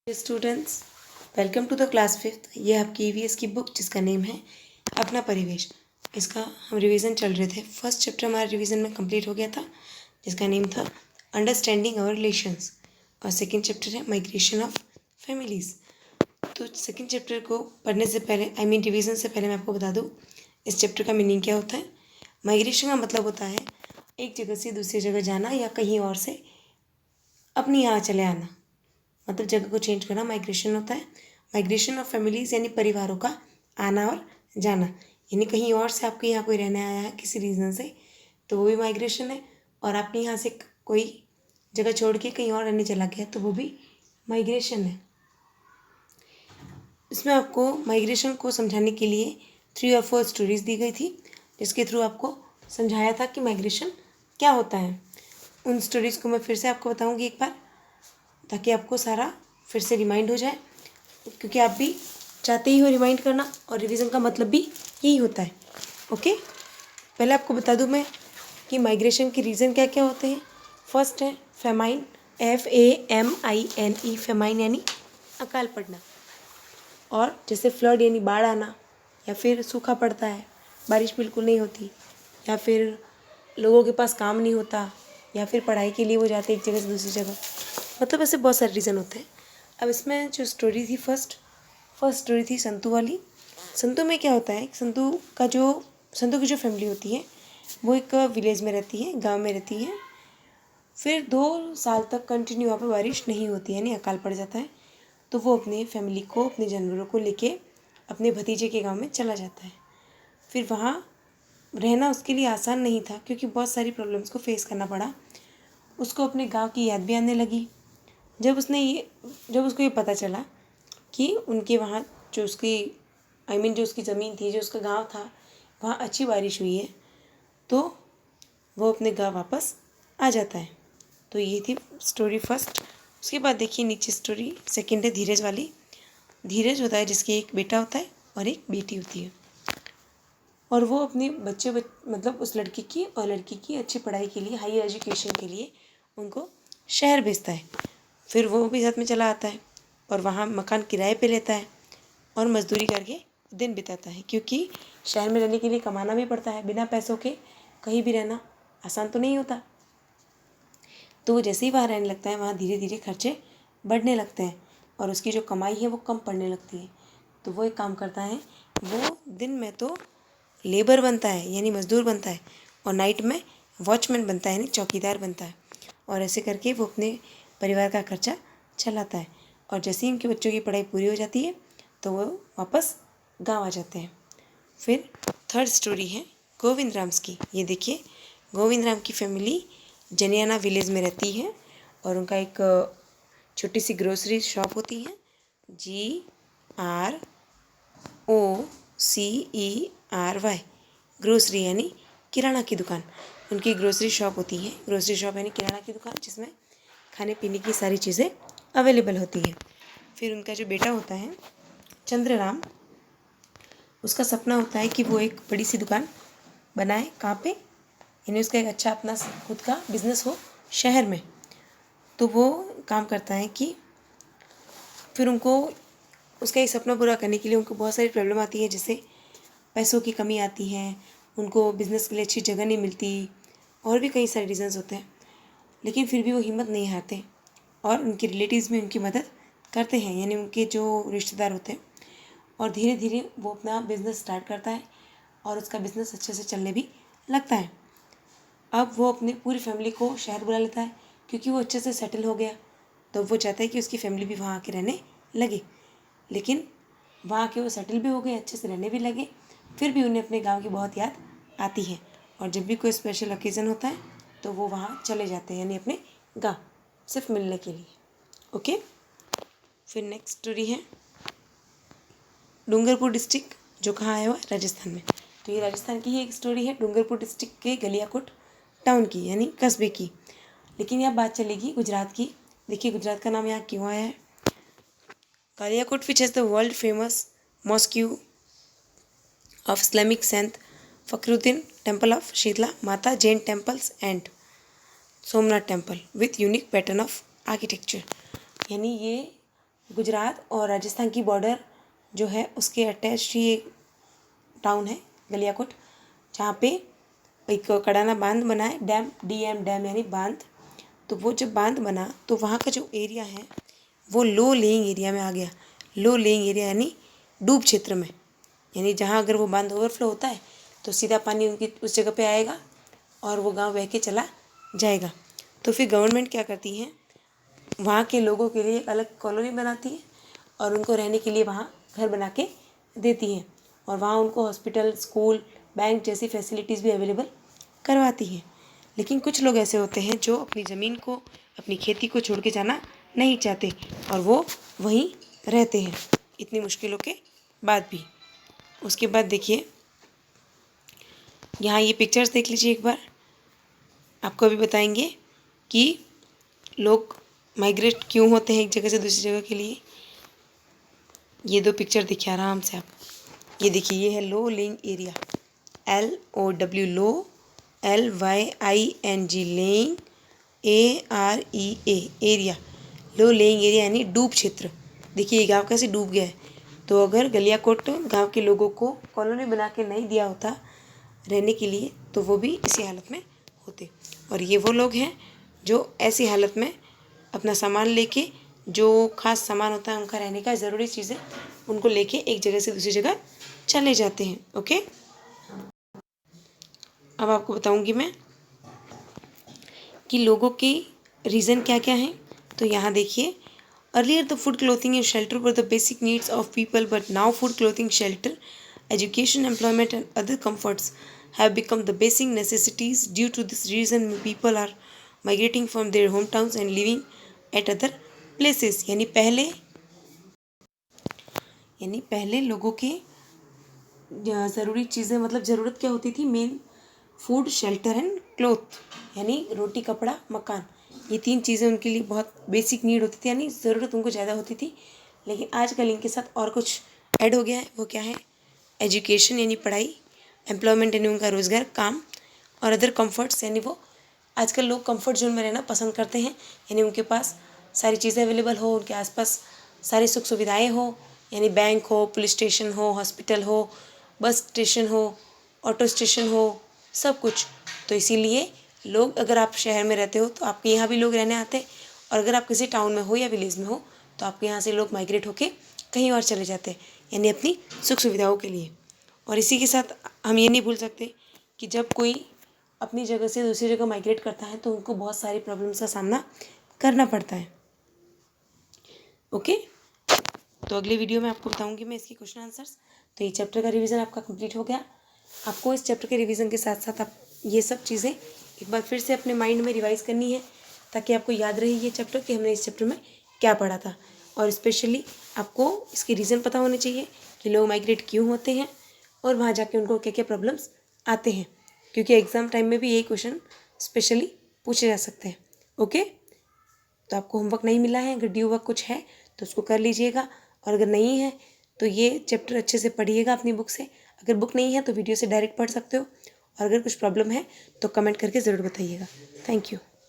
Students, welcome to the class fifth. ये आपकी EVS की बुक जिसका नेम है अपना परिवेश। इसका हम रिवीजन चल रहे थे। फर्स्ट चैप्टर हमारा रिवीजन में कंप्लीट हो गया था जिसका नेम था अंडरस्टैंडिंग आवर रिलेशंस, और सेकंड चैप्टर है माइग्रेशन ऑफ फैमिलीज़। तो सेकंड चैप्टर को पढ़ने से पहले रिवीजन से पहले मैं आपको बता दूँ इस चैप्टर का मीनिंग क्या होता है। माइग्रेशन का मतलब होता है एक जगह से दूसरी जगह जाना या कहीं और से अपनी यहाँ चले आना, मतलब जगह को चेंज करना माइग्रेशन होता है। माइग्रेशन ऑफ फैमिलीज़ यानी परिवारों का आना और जाना, यानी कहीं और से आपके यहाँ कोई रहने आया है किसी रीज़न से तो वो भी माइग्रेशन है, और आपने यहाँ से कोई जगह छोड़ के कहीं और रहने चला गया तो वो भी माइग्रेशन है। इसमें आपको माइग्रेशन को समझाने के लिए 3 और 4 स्टोरीज़ दी गई थी जिसके थ्रू आपको समझाया था कि माइग्रेशन क्या होता है। उन स्टोरीज़ को मैं फिर से आपको बताऊँगी एक बार, ताकि आपको सारा फिर से रिमाइंड हो जाए, क्योंकि आप भी चाहते ही हो रिमाइंड करना और रिवीजन का मतलब भी यही होता है। ओके, पहले आपको बता दूं मैं कि माइग्रेशन के रीज़न क्या क्या होते हैं। फर्स्ट है फेमाइन, FAMINE, फेमाइन यानी अकाल पड़ना, और जैसे फ्लड यानी बाढ़ आना, या फिर सूखा पड़ता है, बारिश बिल्कुल नहीं होती, या फिर लोगों के पास काम नहीं होता, या फिर पढ़ाई के लिए वो जाते एक जगह से दूसरी जगह, मतलब ऐसे बहुत सारे रीज़न होते हैं। अब इसमें जो स्टोरी थी फर्स्ट स्टोरी थी संतू वाली। संतू में क्या होता है, संतू की जो फैमिली होती है वो एक विलेज में रहती है, गांव में रहती है। फिर 2 साल तक कंटिन्यू वहाँ पर बारिश नहीं होती, यानी अकाल पड़ जाता है। तो वो अपनी फैमिली को, अपने जानवरों को लेके अपने भतीजे के गाँव में चला जाता है। फिर वहाँ रहना उसके लिए आसान नहीं था, क्योंकि बहुत सारी प्रॉब्लम्स को फेस करना पड़ा। उसको अपने गाँव की याद भी आने लगी। जब उसको ये पता चला कि उनके वहाँ जो उसकी ज़मीन थी, जो उसका गांव था, वहाँ अच्छी बारिश हुई है, तो वो अपने गांव वापस आ जाता है। तो ये थी स्टोरी फर्स्ट। उसके बाद देखिए नीचे स्टोरी सेकंड है धीरज वाली। धीरज होता है जिसके एक बेटा होता है और एक बेटी होती है, और वो अपने मतलब उस लड़की की और लड़की की अच्छी पढ़ाई के लिए, हाई एजुकेशन के लिए उनको शहर भेजता है। फिर वो भी साथ में चला आता है और वहाँ मकान किराए पे लेता है और मज़दूरी करके दिन बिताता है, क्योंकि शहर में रहने के लिए कमाना भी पड़ता है। बिना पैसों के कहीं भी रहना आसान तो नहीं होता। तो वो जैसे ही वहाँ रहने लगता है, वहाँ धीरे धीरे खर्चे बढ़ने लगते हैं और उसकी जो कमाई है वो कम पड़ने लगती है। तो वो एक काम करता है, वो दिन में तो लेबर बनता है यानी मज़दूर बनता है, और नाइट में वॉचमैन बनता है यानी चौकीदार बनता है, और ऐसे करके वो अपने परिवार का खर्चा चलाता है। और जैसे ही उनके बच्चों की पढ़ाई पूरी हो जाती है तो वो वापस गांव आ जाते हैं। फिर थर्ड स्टोरी है गोविंद राम्स की। ये देखिए, गोविंद राम की फैमिली जनियाना विलेज में रहती है और उनका एक छोटी सी ग्रोसरी शॉप होती है, GROCERY, ग्रोसरी यानी किराना की दुकान। उनकी ग्रोसरी शॉप होती है, ग्रोसरी शॉप यानी किराना की दुकान, जिसमें खाने पीने की सारी चीज़ें अवेलेबल होती है। फिर उनका जो बेटा होता है चंद्रराम, उसका सपना होता है कि वो एक बड़ी सी दुकान बनाए। कहाँ पे, यानी उसका एक अच्छा अपना खुद का बिजनेस हो शहर में। तो वो काम करता है कि फिर उनको उसका एक सपना पूरा करने के लिए उनको बहुत सारी प्रॉब्लम आती है, जैसे पैसों की कमी आती है, उनको बिज़नेस के लिए अच्छी जगह नहीं मिलती, और भी कई सारे रीज़न्स होते हैं। लेकिन फिर भी वो हिम्मत नहीं हारते और उनके रिलेटिव्स भी उनकी मदद करते हैं, यानी उनके जो रिश्तेदार होते हैं। और धीरे धीरे वो अपना बिज़नेस स्टार्ट करता है और उसका बिज़नेस अच्छे से चलने भी लगता है। अब वो अपनी पूरी फैमिली को शहर बुला लेता है, क्योंकि वो अच्छे से सेटल हो गया। तो वो चाहता है कि उसकी फैमिली भी वहाँ आके रहने लगे। लेकिन वहाँ आके वो सेटल भी हो गए, अच्छे से रहने भी लगे, फिर भी उन्हें अपने गाँव की बहुत याद आती है। और जब भी कोई स्पेशल ओकेज़न होता है तो वो वहाँ चले जाते हैं, यानी अपने गाँव सिर्फ मिलने के लिए। ओके, फिर नेक्स्ट स्टोरी है डूंगरपुर डिस्ट्रिक्ट, जो कहाँ आया हुआ है, राजस्थान में। तो ये राजस्थान की ही एक स्टोरी है, डूंगरपुर डिस्ट्रिक्ट के गलियाकोट टाउन की, यानी कस्बे की। लेकिन यहाँ बात चलेगी गुजरात की। देखिए गुजरात का नाम यहाँ क्यों आया है। Galiyakot which has the world famous mosque of Islamic saint Fakhruddin, temple of Sheetla Mata, Jain temples and Somnath temple with unique pattern of architecture. यानी ये गुजरात और राजस्थान की बॉर्डर जो है उसके अटैच ही एक टाउन है गलियाकोट, जहाँ पे एक कड़ाना बांध बना है, डैम यानी बांध। तो वो जब बांध बना तो वहाँ का जो एरिया है वो लो लेइंग एरिया में आ गया। लो लेइंग एरिया यानी डूब क्षेत्र में, यानी जहाँ अगर वो बांध ओवरफ्लो होता है तो सीधा पानी उनकी उस जगह पे आएगा और वो गांव बह के चला जाएगा। तो फिर गवर्नमेंट क्या करती है, वहाँ के लोगों के लिए एक अलग कॉलोनी बनाती है और उनको रहने के लिए वहाँ घर बना के देती है और वहाँ उनको हॉस्पिटल, स्कूल, बैंक जैसी फैसिलिटीज़ भी अवेलेबल करवाती है। लेकिन कुछ लोग ऐसे होते हैं जो अपनी ज़मीन को, अपनी खेती को छोड़ के जाना नहीं चाहते और वो वहीं रहते हैं इतनी मुश्किलों के बाद भी। उसके बाद देखिए यहाँ ये पिक्चर्स देख लीजिए एक बार, आपको अभी बताएंगे कि लोग माइग्रेट क्यों होते हैं एक जगह से दूसरी जगह के लिए। ये दो पिक्चर देखिए आराम से आप, ये देखिए, ये है लो लेइंग एरिया, LOW लो, LYING लेइंग, AREA एरिया, लो लेइंग एरिया यानी डूब क्षेत्र। देखिए ये गाँव कैसे डूब गया है। तो अगर गलियाकोट गांव के लोगों को कॉलोनी बना के नहीं दिया होता रहने के लिए तो वो भी इसी हालत में होते। और ये वो लोग हैं जो ऐसी हालत में अपना सामान लेके, जो खास सामान होता है उनका रहने का, ज़रूरी चीज़ें उनको लेके एक जगह से दूसरी जगह चले जाते हैं। ओके, अब आपको बताऊंगी मैं कि लोगों के रीज़न क्या क्या हैं। तो यहाँ देखिए, earlier the food, clothing and shelter were the basic needs of people, but now food, clothing, shelter, education, employment and other comforts have become the basic necessities. Due to this reason people are migrating from their hometowns and living at other places। यानी पहले लोगों के ज़रूरी चीज़ें, मतलब ज़रूरत क्या होती थी, main food, shelter and cloth, यानी रोटी, कपड़ा, मकान, ये तीन चीज़ें उनके लिए बहुत बेसिक नीड होती थी, यानी ज़रूरत उनको ज़्यादा होती थी। लेकिन आजकल इनके साथ और कुछ ऐड हो गया है। वो क्या है, एजुकेशन यानी पढ़ाई, एम्प्लॉयमेंट यानी उनका रोज़गार, काम, और अदर कंफर्ट्स यानी वो आजकल लोग कंफर्ट जोन में रहना पसंद करते हैं, यानी उनके पास सारी चीज़ें अवेलेबल हो, उनके आसपास सारी सुख सुविधाएं हो, यानी बैंक हो, पुलिस स्टेशन हो, हॉस्पिटल हो, बस स्टेशन हो, ऑटो स्टेशन हो, सब कुछ। तो इसीलिए लोग, अगर आप शहर में रहते हो तो आपके यहाँ भी लोग रहने आते हैं, और अगर आप किसी टाउन में हो या विलेज में हो तो आपके यहाँ से लोग माइग्रेट होके कहीं और चले जाते हैं, यानी अपनी सुख सुविधाओं के लिए। और इसी के साथ हम ये नहीं भूल सकते कि जब कोई अपनी जगह से दूसरी जगह माइग्रेट करता है तो उनको बहुत सारी प्रॉब्लम्स का सामना करना पड़ता है। ओके, तो अगले वीडियो में आपको बताऊंगी मैं इसके क्वेश्चन आंसर्स। तो ये चैप्टर का रिवीजन आपका कंप्लीट हो गया। आपको इस चैप्टर के रिवीजन के साथ साथ आप ये सब चीज़ें एक बार फिर से अपने माइंड में रिवाइज करनी है, ताकि आपको याद रहे ये चैप्टर कि हमने इस चैप्टर में क्या पढ़ा था। और स्पेशली आपको इसके रीज़न पता होने चाहिए कि लोग माइग्रेट क्यों होते हैं और वहाँ जाके उनको क्या क्या प्रॉब्लम्स आते हैं, क्योंकि एग्ज़ाम टाइम में भी यही क्वेश्चन स्पेशली पूछे जा सकते हैं। ओके, तो आपको होमवर्क नहीं मिला है, अगर ड्यू वर्क कुछ है तो उसको कर लीजिएगा, और अगर नहीं है तो ये चैप्टर अच्छे से पढ़िएगा अपनी बुक से। अगर बुक नहीं है तो वीडियो से डायरेक्ट पढ़ सकते हो, और अगर कुछ प्रॉब्लम है तो कमेंट करके ज़रूर बताइएगा। Thank you.